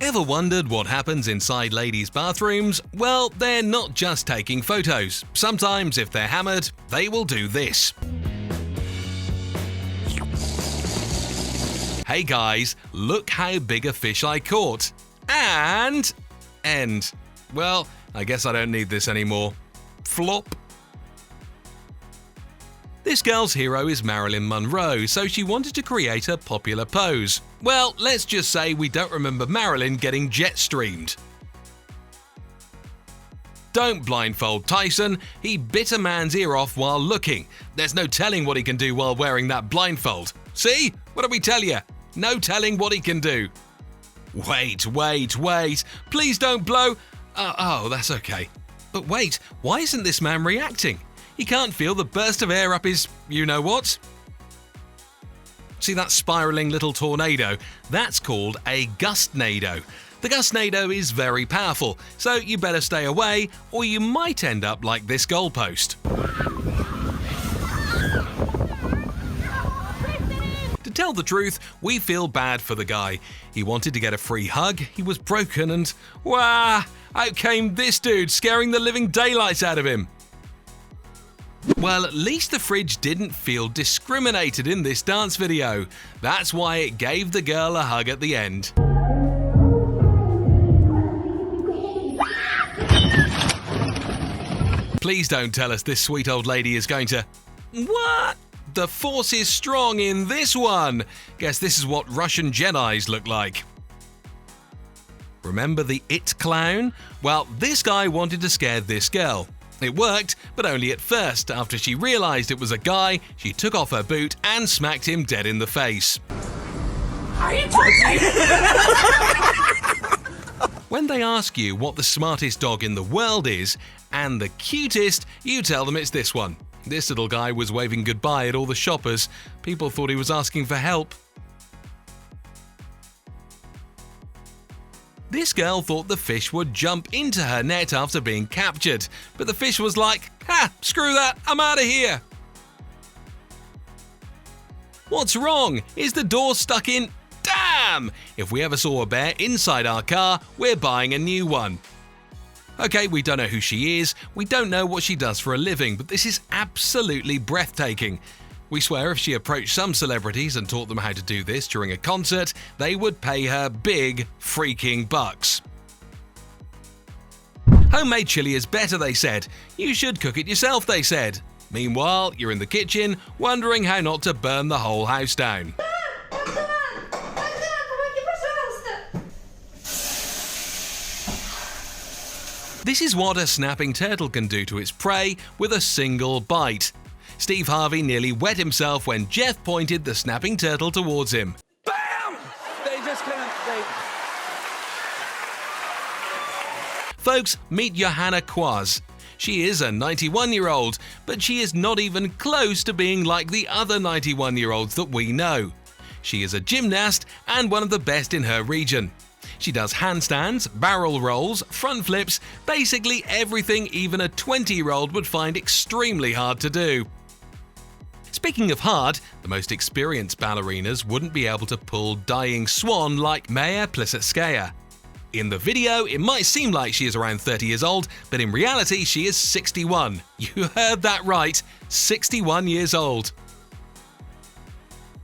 Ever wondered what happens inside ladies' bathrooms? Well, they're not just taking photos. Sometimes, if they're hammered, they will do this. Hey guys, look how big a fish I caught. And end. Well, I guess I don't need this anymore. Flop. This girl's hero is Marilyn Monroe, so she wanted to create a popular pose. Well, let's just say we don't remember Marilyn getting jet streamed. Don't blindfold Tyson, he bit a man's ear off while looking. There's no telling what he can do while wearing that blindfold. See? What did we tell you? No telling what he can do. Wait. Please don't blow. Oh, that's okay. But wait, why isn't this man reacting? He can't feel the burst of air up his you-know-what? See that spiralling little tornado? That's called a gustnado. The gustnado is very powerful, so you better stay away or you might end up like this goalpost. To tell the truth, we feel bad for the guy. He wanted to get a free hug, he was broken and, wah, out came this dude scaring the living daylights out of him. Well, at least the fridge didn't feel discriminated in this dance video. That's why it gave the girl a hug at the end. Please don't tell us this sweet old lady is going to… What? The force is strong in this one. Guess this is what Russian Jedis look like. Remember the It clown? Well, this guy wanted to scare this girl. It worked, but only at first. After she realized it was a guy, she took off her boot and smacked him dead in the face. Are you joking? When they ask you what the smartest dog in the world is, and the cutest, you tell them it's this one. This little guy was waving goodbye at all the shoppers. People thought he was asking for help. This girl thought the fish would jump into her net after being captured, but the fish was like, "Ha, screw that, I'm out of here." What's wrong? Is the door stuck in? Damn! If we ever saw a bear inside our car, we're buying a new one. Okay, we don't know who she is, we don't know what she does for a living, but this is absolutely breathtaking. We swear if she approached some celebrities and taught them how to do this during a concert, they would pay her big freaking bucks. Homemade chili is better, they said. You should cook it yourself, they said. Meanwhile, you're in the kitchen, wondering how not to burn the whole house down. This is what a snapping turtle can do to its prey with a single bite. Steve Harvey nearly wet himself when Jeff pointed the snapping turtle towards him. BAM! They just couldn't. Folks, meet Johanna Quaz. She is a 91-year-old, but she is not even close to being like the other 91-year-olds that we know. She is a gymnast and one of the best in her region. She does handstands, barrel rolls, front flips, basically everything even a 20-year-old would find extremely hard to do. Speaking of hard, the most experienced ballerinas wouldn't be able to pull Dying Swan like Maya Plisitskaya. In the video, it might seem like she is around 30 years old, but in reality she is 61. You heard that right, 61 years old.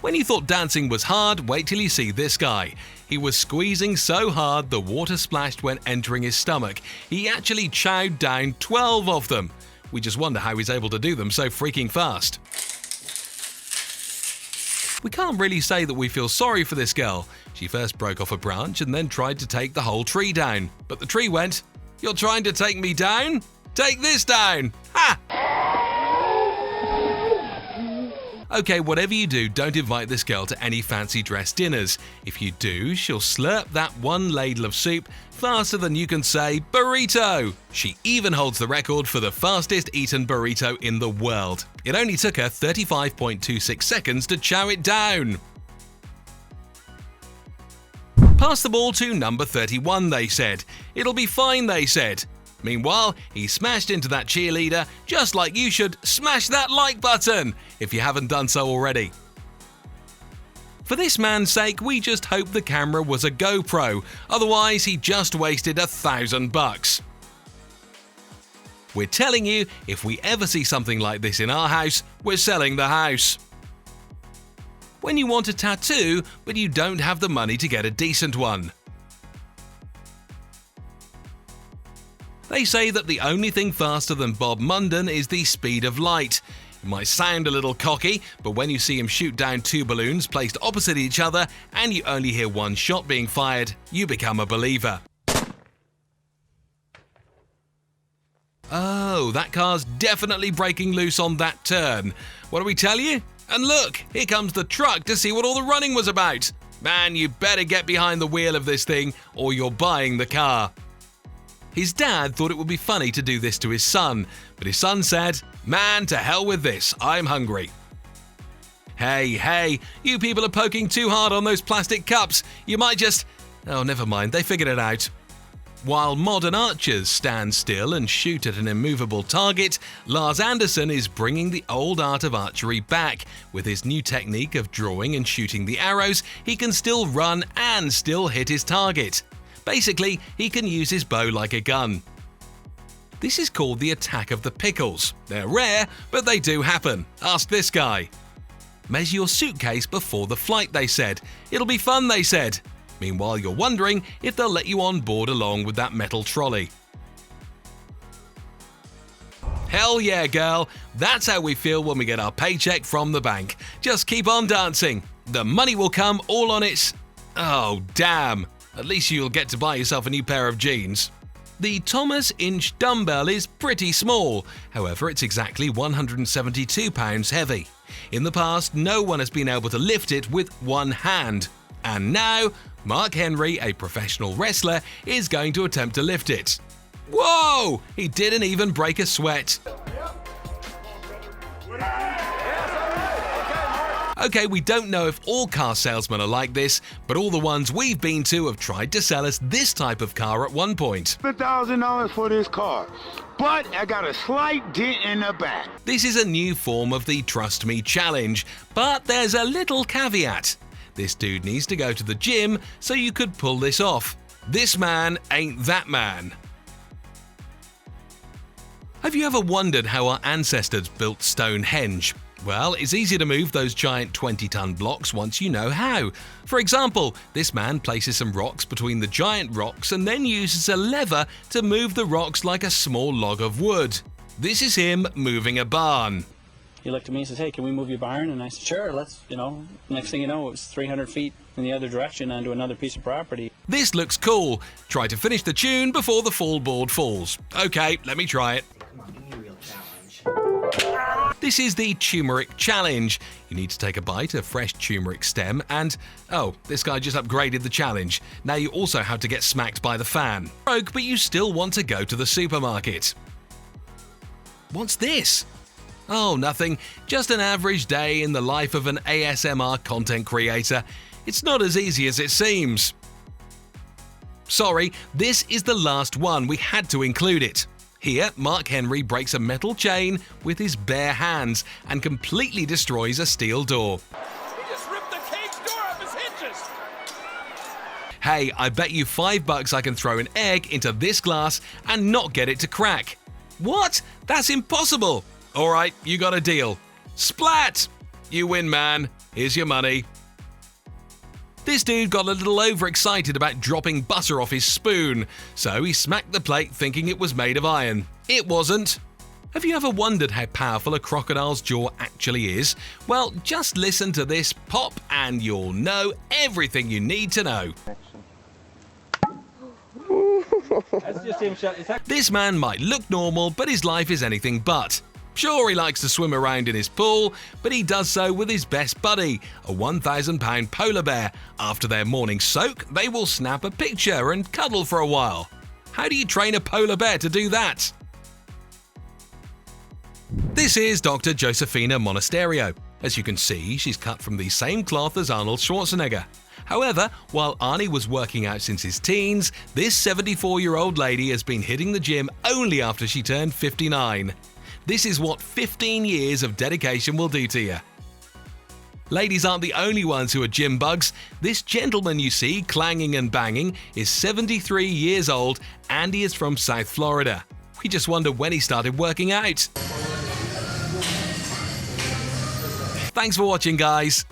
When you thought dancing was hard, wait till you see this guy. He was squeezing so hard the water splashed when entering his stomach. He actually chowed down 12 of them. We just wonder how he's able to do them so freaking fast. We can't really say that we feel sorry for this girl. She first broke off a branch and then tried to take the whole tree down. But the tree went, "You're trying to take me down? Take this down! Ha!" Okay, whatever you do, don't invite this girl to any fancy dress dinners. If you do, she'll slurp that one ladle of soup faster than you can say burrito. She even holds the record for the fastest eaten burrito in the world. It only took her 35.26 seconds to chow it down. Pass the ball to number 31, they said. It'll be fine, they said. Meanwhile, he smashed into that cheerleader just like you should smash that like button if you haven't done so already. For this man's sake, we just hope the camera was a GoPro, otherwise he just wasted $1,000. We're telling you, if we ever see something like this in our house, we're selling the house. When you want a tattoo, but you don't have the money to get a decent one. They say that the only thing faster than Bob Munden is the speed of light. It might sound a little cocky, but when you see him shoot down two balloons placed opposite each other and you only hear one shot being fired, you become a believer. Oh, that car's definitely breaking loose on that turn. What do we tell you? And look, here comes the truck to see what all the running was about. Man, you better get behind the wheel of this thing or you're buying the car. His dad thought it would be funny to do this to his son, but his son said, "Man, to hell with this, I'm hungry." Hey, you people are poking too hard on those plastic cups. You might just... Oh, never mind, they figured it out. While modern archers stand still and shoot at an immovable target, Lars Anderson is bringing the old art of archery back. With his new technique of drawing and shooting the arrows, he can still run and still hit his target. Basically, he can use his bow like a gun. This is called the attack of the pickles. They're rare, but they do happen. Ask this guy. Measure your suitcase before the flight, they said. It'll be fun, they said. Meanwhile, you're wondering if they'll let you on board along with that metal trolley. Hell yeah, girl. That's how we feel when we get our paycheck from the bank. Just keep on dancing. The money will come all on its... Oh, damn. At least you'll get to buy yourself a new pair of jeans. The Thomas Inch dumbbell is pretty small. However, it's exactly 172 pounds heavy. In the past, no one has been able to lift it with one hand. And now, Mark Henry, a professional wrestler, is going to attempt to lift it. Whoa! He didn't even break a sweat. Okay, we don't know if all car salesmen are like this, but all the ones we've been to have tried to sell us this type of car at one point. $1,000 for this car, but I got a slight dent in the back. This is a new form of the Trust Me challenge, but there's a little caveat. This dude needs to go to the gym so you could pull this off. This man ain't that man. Have you ever wondered how our ancestors built Stonehenge? Well, it's easy to move those giant 20-ton blocks once you know how. For example, this man places some rocks between the giant rocks and then uses a lever to move the rocks like a small log of wood. This is him moving a barn. He looked at me and says, "Hey, can we move your barn?" And I said, "Sure, let's, Next thing you know, it was 300 feet in the other direction onto another piece of property. This looks cool. Try to finish the tune before the full board falls. Okay, let me try it. This is the turmeric challenge. You need to take a bite of fresh turmeric stem and... Oh, this guy just upgraded the challenge. Now you also have to get smacked by the fan. Broke, but you still want to go to the supermarket. What's this? Oh, nothing. Just an average day in the life of an ASMR content creator. It's not as easy as it seems. Sorry, this is the last one. We had to include it. Here, Mark Henry breaks a metal chain with his bare hands and completely destroys a steel door. He just ripped the cage door off his hinges. Hey, I bet you $5 I can throw an egg into this glass and not get it to crack. What? That's impossible. All right, you got a deal. Splat! You win, man. Here's your money. This dude got a little overexcited about dropping butter off his spoon, so he smacked the plate thinking it was made of iron. It wasn't. Have you ever wondered how powerful a crocodile's jaw actually is? Well, just listen to this pop and you'll know everything you need to know. That's just him shut. This man might look normal, but his life is anything but. Sure, he likes to swim around in his pool, but he does so with his best buddy, a 1,000-pound polar bear. After their morning soak, they will snap a picture and cuddle for a while. How do you train a polar bear to do that? This is Dr. Josefina Monasterio. As you can see, she's cut from the same cloth as Arnold Schwarzenegger. However, while Arnie was working out since his teens, this 74-year-old lady has been hitting the gym only after she turned 59. This is what 15 years of dedication will do to you. Ladies aren't the only ones who are gym bugs. This gentleman you see clanging and banging is 73 years old and he is from South Florida. We just wonder when he started working out. Thanks for watching, guys.